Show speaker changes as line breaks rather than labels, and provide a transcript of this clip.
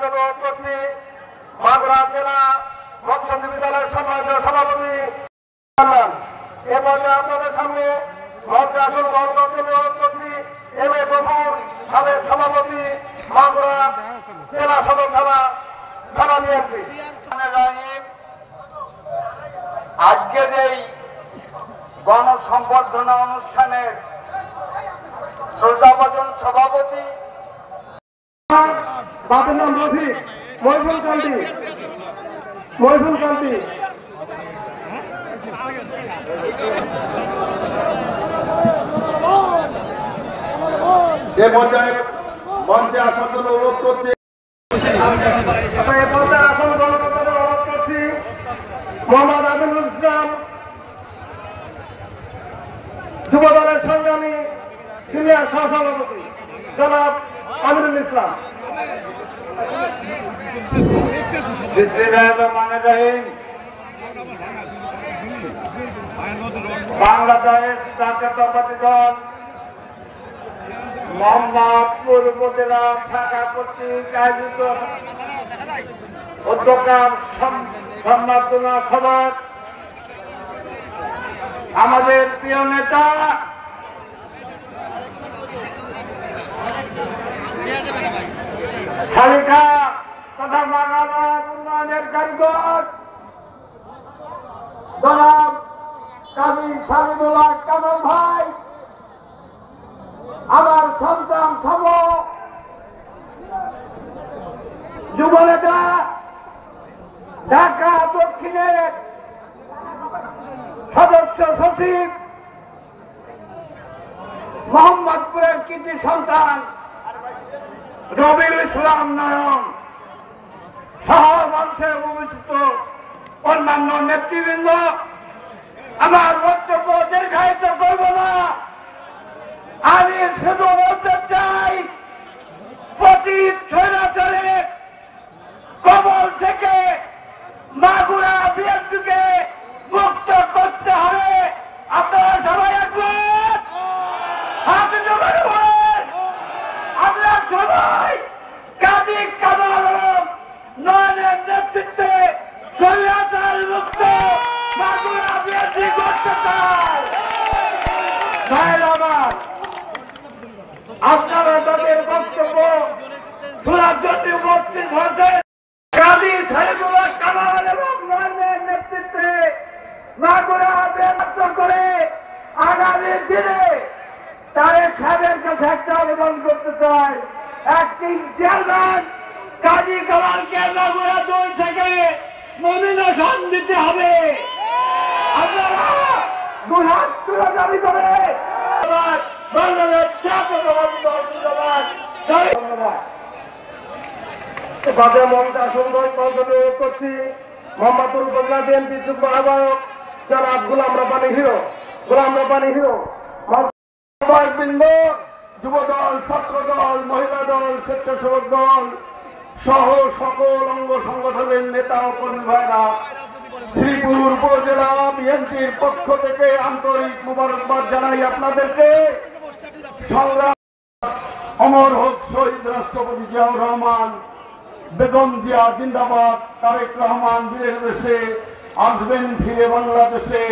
অনুরোধ করছি মাগুরা জেলা মৎস্যজীবী দলের সম্মানীয় সভাপতি এ পর্যায়ে আপনাদের সামনে মঞ্চে আসন গ্রহণ করতে অনুরোধ করছি এম এ গফুর সাবেক সভাপতি মাগুরা জেলা সদর থানা বিএনপি।
আজকের এই গণসংবর্ধনা অনুষ্ঠানের শ্রদ্ধাভাজন সভাপতি
বাপের নাম রফিক মহিফুল কান্তি
যে পর্যায়ে মঞ্চে আসার জন্য অনুরোধ করছি
আসন গ্রহণ করতে অনুরোধ করছি মোহাম্মদ আমিনুল ইসলাম যুব দলের সংগ্রামী সিনিয়র সহসভাপতি জনাব আমিনুল ইসলাম।
বাংলাদেশ জাতীয়তাবাদী দল মোহাম্মদপুর উপজেলা শাখা কর্তৃক আয়োজিত উদ্যোক্তা সম্বর্ধনা সভা আমাদের প্রিয় নেতা শালিকা তথা বাংলাদেশ উন্নয়নের কারিগর জনাব কাজী শাহিদুল্লাহ কামাল ভাই, আমার সন্তান সম যুব নেতা ঢাকা দক্ষিণের সদস্য সচিব মোহাম্মদপুরের কৃতি সন্তান রবিউল ইসলাম নয়ন সহ মঞ্চে উপস্থিত অন্যান্য নেতৃবৃন্দ, আমার বক্তব্য দীর্ঘায়িত করব না। আমি শুধু বলতে চাই, পতিত স্বৈরাচারের কবল থেকে মাগুরা বিএনপিকে মুক্ত করতে হবে। আপনারা সবাই একমত? হাতে জমা দেবেন। আমরা সবাই কাজী কামাল এবং নয়নের নেতৃত্বে স্বৈরাচার মুক্ত মাগুরা বিএনপি করতে চাই। ধন্যবাদ। আপনারা তাদের বক্তব্য শোনার জন্য উপস্থিত হয়েছেন। কাজী শহীদুল্লাহ কামাল এবং নয়নের নেতৃত্বে মাগুরা ব্যবস্থ করে আগামী দিনে তারেক সাহেবের কাছে একটা আবেদন করতে চাই। অ্যাক্টিং চেয়ারম্যান কাজী কামালকে মাগুরা 2 থেকে নমিনেশন দিতে হবে। আপনারা 2 হাত তুলে দাবি করে বাংলাদেশ জাতীয়তাবাদী দল জিন্দাবাদ। ধন্যবাদ।
বাদে মঞ্চে আসন গ্রহণ অনুরোধ করছি মোহাম্মদপুর উপজেলা বিএনপি যুগ্ম আহ্বায়ক জনাব গোলাম রব্বানী হিরো
বৃন্দ, যুব দল, ছাত্র দল, মহিলা দল, স্বেচ্ছাসেবক দল সহ সকল অঙ্গ সংগঠনের নেতা ও কর্মী ভাইরা, শ্রীপুর উপজেলা বিএনপির পক্ষ থেকে আন্তরিক মোবারকবাদ জানাই আপনাদেরকে। সংগ্রাম অমর হোক শহীদ রাষ্ট্রপতি জিয়াউর রহমান, বেগম জিয়া জিন্দাবাদ, তারেক রহমান বীরের বেশে আসবেন ফিরে বাংলাদেশে।